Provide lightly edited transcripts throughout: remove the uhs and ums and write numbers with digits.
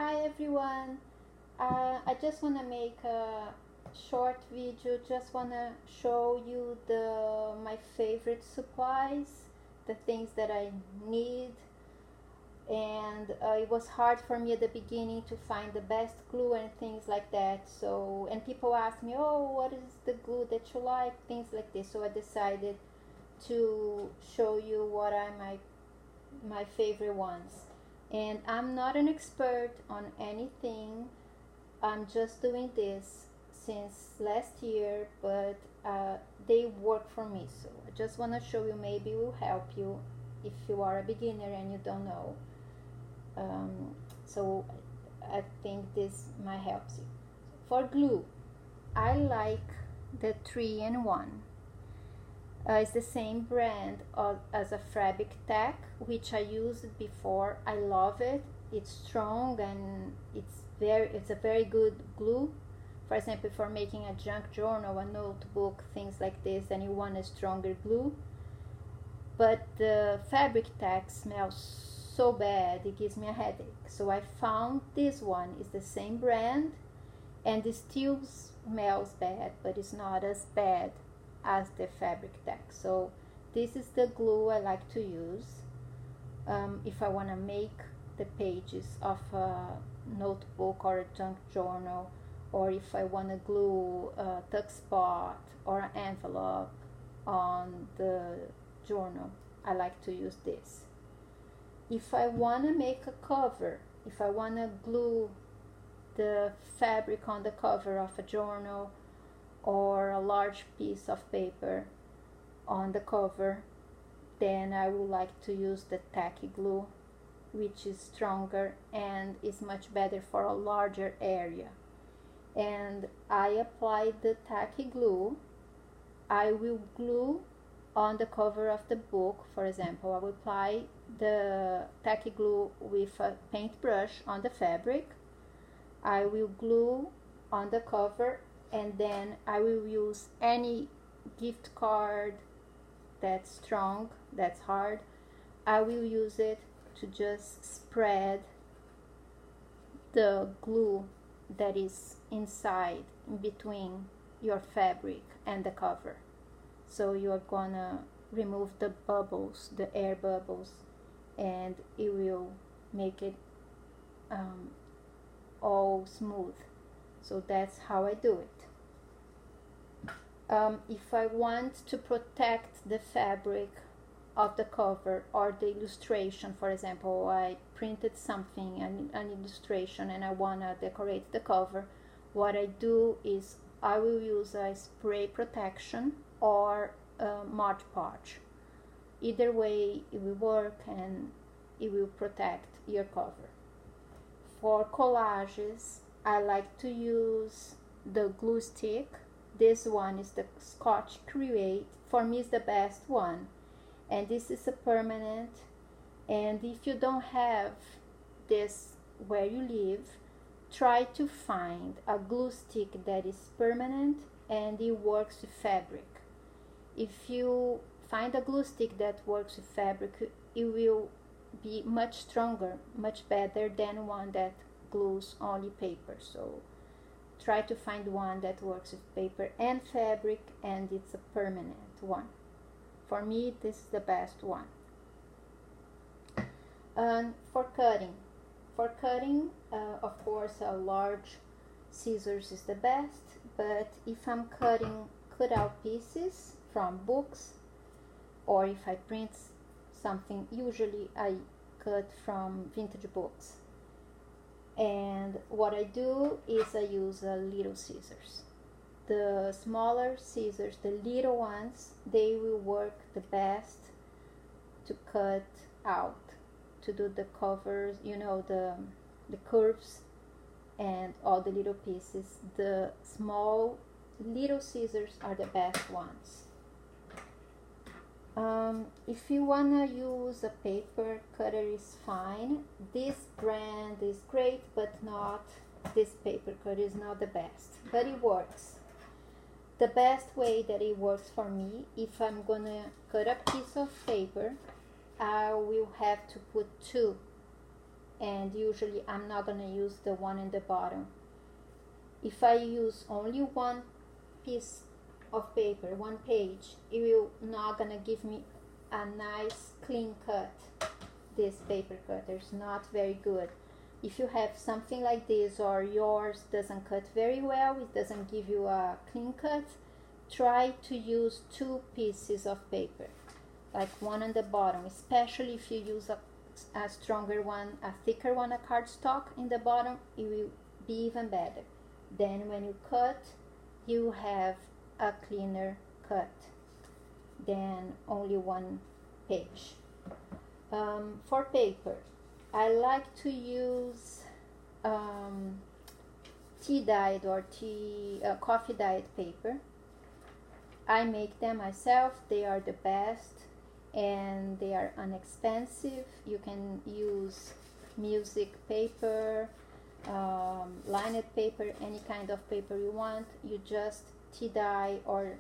Hi everyone, I just want to make a short video, just want to show you my favorite supplies, the things that I need. And it was hard for me at the beginning to find the best glue and things like that. So, and people ask me, oh, what is the glue that you like, things like this. So I decided to show you what are my favorite ones. And I'm not an expert on anything. I'm just doing this since last year, but they work for me. So I just want to show you, maybe it will help you if you are a beginner and you don't know. So I think this might help you. For glue, I like the 3-in-1. It's the same brand as a fabric tack, which I used before. I love it. It's strong and it's a very good glue. For example, for making a junk journal, a notebook, things like this, and you want a stronger glue. But the fabric tack smells so bad, it gives me a headache. So I found this one is the same brand, and it still smells bad, but it's not as bad as the fabric tack. So this is the glue I like to use if I want to make the pages of a notebook or a junk journal, or if I want to glue a tuck spot or an envelope on the journal. I like to use this. If I want to make a cover, if I want to glue the fabric on the cover of a journal or a large piece of paper on the cover, then I would like to use the Tacky Glue, which is stronger and is much better for a larger area. And I apply the Tacky Glue. I will glue on the cover of the book. For example, I will apply the Tacky Glue with a paintbrush on the fabric. I will glue on the cover, and then I will use any gift card that's strong, that's hard. I will use it to just spread the glue that is inside, in between your fabric and the cover. So you are gonna remove the bubbles, the air bubbles, and it will make it all smooth. So that's how I do it. If I want to protect the fabric of the cover or the illustration, for example, I printed something, an illustration, and I want to decorate the cover, what I do is I will use a spray protection or Mod Podge. Either way it will work and it will protect your cover. For collages, I like to use the glue stick. This one is the Scotch Create. For me, is the best one. And this is a permanent. And if you don't have this where you live, try to find a glue stick that is permanent and it works with fabric. If you find a glue stick that works with fabric, it will be much stronger, much better than one that glues only paper. So try to find one that works with paper and fabric, and it's a permanent one. For me, this is the best one. And for cutting, of course, a large scissors is the best, but if I'm cutting cutout pieces from books, or if I print something, usually I cut from vintage books. And what I do is I use little scissors. The smaller scissors, the little ones, they will work the best to cut out, to do the covers, you know, the curves and all the little pieces. The small little scissors are the best ones. If you wanna use a paper cutter, is fine. This brand is great, but not this paper cutter is not the best, but it works. The best way that it works for me, if I'm gonna cut a piece of paper, I will have to put two and usually I'm not gonna use the one in the bottom. If I use only one piece of paper, one page, it will not gonna give me a nice clean cut. This paper cutter is not very good. If you have something like this or yours doesn't cut very well, it doesn't give you a clean cut, try to use two pieces of paper, like one on the bottom, especially if you use a stronger one, a thicker one, a cardstock in the bottom, it will be even better. Then when you cut, you have a cleaner cut than only one page. For paper, I like to use tea dyed or coffee dyed paper. I make them myself. They are the best and they are inexpensive. You can use music paper, lined paper, any kind of paper you want. You just tea dye or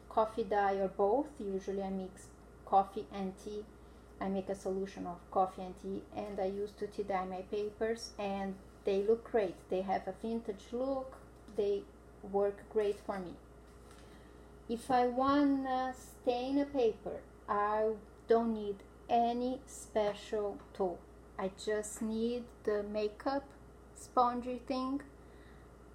coffee dye or both. Usually I mix coffee and tea. I make a solution of coffee and tea, and I used to tea dye my papers, and they look great. They have a vintage look. They work great for me. If I wanna stain a paper, I don't need any special tool. I just need the makeup spongy thing,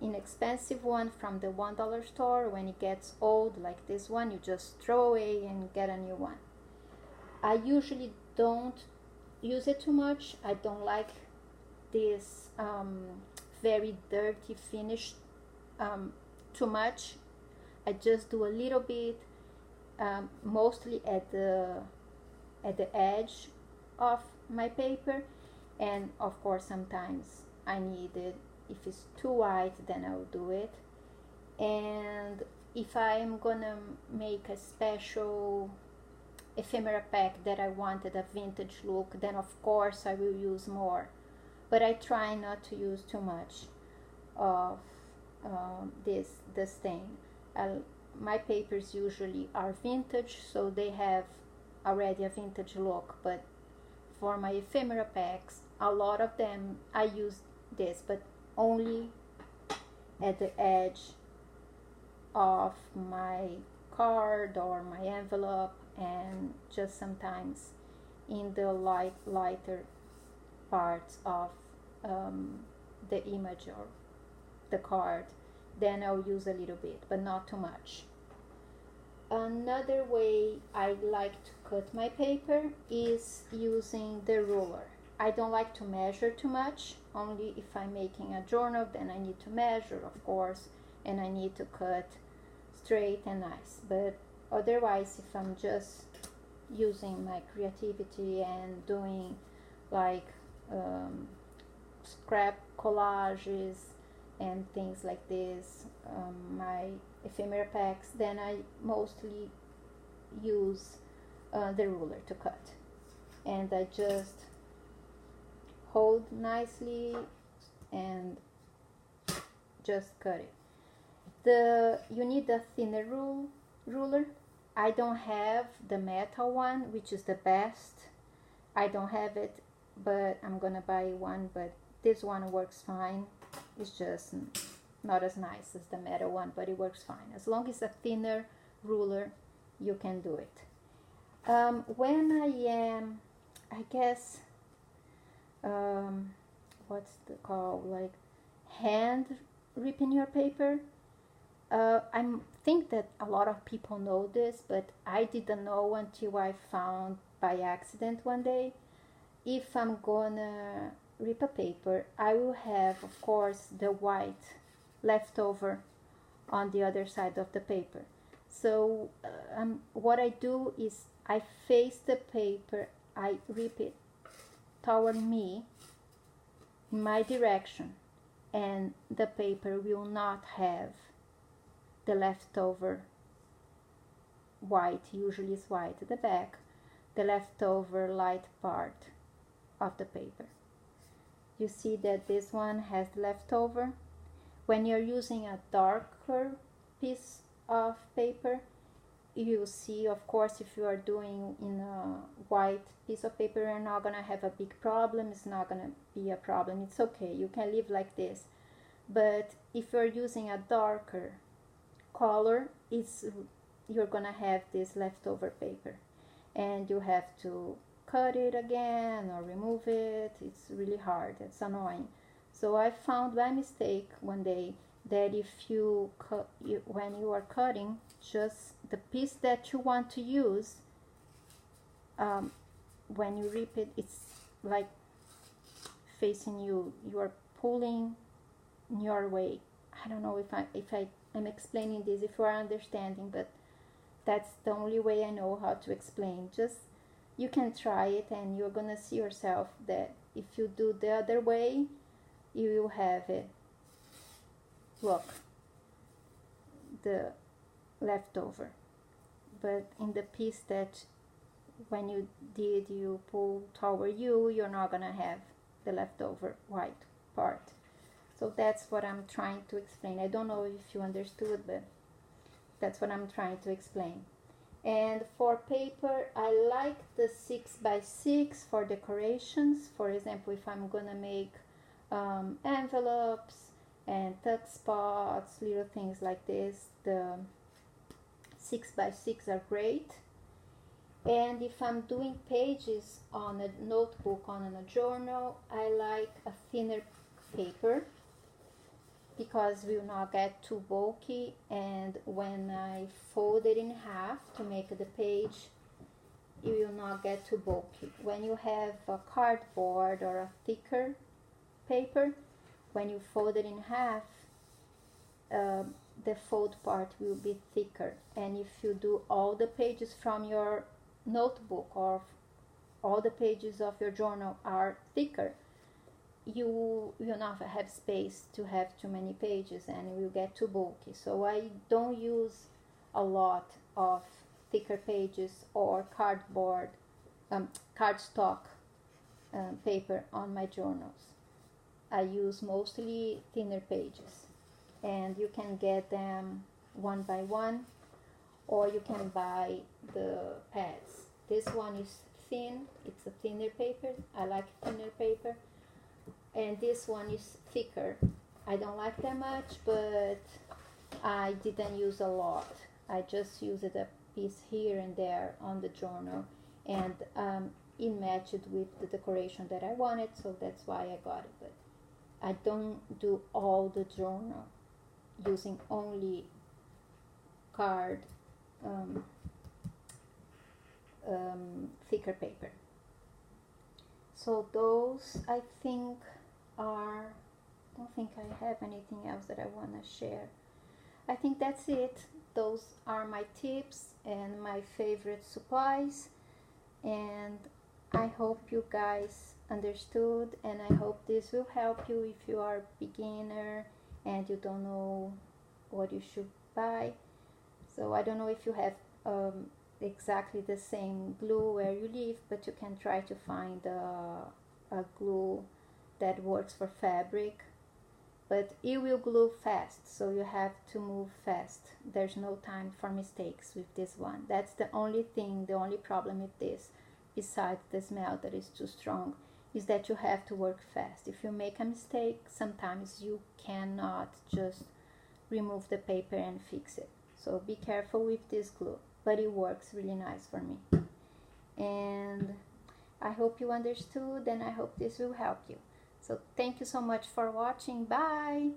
inexpensive one from the $1 store. When it gets old like this one, you just throw away and get a new one. I usually don't use it too much. I don't like this very dirty finish too much. I just do a little bit, mostly at the edge of my paper, and of course sometimes I need it. If it's too white, then I'll do it. And if I'm gonna make a special ephemera pack that I wanted a vintage look, then of course I will use more, but I try not to use too much of the stain. My papers usually are vintage, so they have already a vintage look, but for my ephemera packs, a lot of them I use this, but only at the edge of my card or my envelope, and just sometimes in the lighter parts of the image or the card. Then I'll use a little bit, but not too much. Another way I like to cut my paper is using the ruler. I don't like to measure too much. Only if I'm making a journal, then I need to measure, of course, and I need to cut straight and nice. But otherwise, if I'm just using my creativity and doing like scrap collages and things like this, my ephemera packs, then I mostly use the ruler to cut, and I just hold nicely and just cut it. You need a thinner ruler. I don't have the metal one, which is the best. I don't have it, but I'm gonna buy one. But this one works fine. It's just not as nice as the metal one, but it works fine. As long as it's a thinner ruler, you can do it. When I am, I guess, what's the call, like hand ripping your paper, I think that a lot of people know this, but I didn't know until I found by accident one day. If I'm gonna rip a paper, I will have, of course, the white left over on the other side of the paper. So what I do is I face the paper, I rip it toward me, in my direction, and the paper will not have the leftover white, usually is white at the back, the leftover light part of the paper. You see that this one has leftover. When you're using a darker piece of paper, you see, of course, if you are doing in a white piece of paper, you're not gonna have a big problem. It's not gonna be a problem. It's okay, you can leave like this. But if you're using a darker color, you're gonna have this leftover paper, and you have to cut it again or remove it. It's really hard, it's annoying. So I found by mistake one day that if you cut, when you are cutting, just the piece that you want to use, when you rip it, it's like facing you. You are pulling your way. I don't know if I am explaining this, if you are understanding, but that's the only way I know how to explain. Just you can try it, and you're gonna see yourself that if you do the other way, you will have it. Look, the leftover. But in the piece that when you pull toward you, you're not gonna have the leftover white part. So that's what I'm trying to explain. I don't know if you understood, but that's what I'm trying to explain. And for paper, I like the 6x6 for decorations. For example, if I'm gonna make envelopes and tuck spots, little things like this, the 6x6 are great. And if I'm doing pages on a notebook, on a journal, I like a thinner paper, because it will not get too bulky, and when I fold it in half to make the page, it will not get too bulky. When you have a cardboard or a thicker paper, when you fold it in half, the fold part will be thicker. And if you do all the pages from your notebook, or all the pages of your journal are thicker, you will not have space to have too many pages, and it will get too bulky. So I don't use a lot of thicker pages or cardstock paper on my journals. I use mostly thinner pages, and you can get them one by one, or you can buy the pads. This one is thin, it's a thinner paper. I like thinner paper. And this one is thicker. I don't like that much, but I didn't use a lot. I just used a piece here and there on the journal, and it matched with the decoration that I wanted, so that's why I got it. But I don't do all the journal using only thicker paper. So those, I think, I don't think I have anything else that I want to share. I think that's it. Those are my tips and my favorite supplies, and I hope you guys understood, and I hope this will help you if you are a beginner and you don't know what you should buy. So I don't know if you have exactly the same glue where you live, but you can try to find a glue that works for fabric, but it will glue fast, so you have to move fast. There's no time for mistakes with this one. That's the only thing, the only problem with this, besides the smell that is too strong, is that you have to work fast. If you make a mistake, sometimes you cannot just remove the paper and fix it. So be careful with this glue, but it works really nice for me. And I hope you understood, and I hope this will help you. So thank you so much for watching. Bye!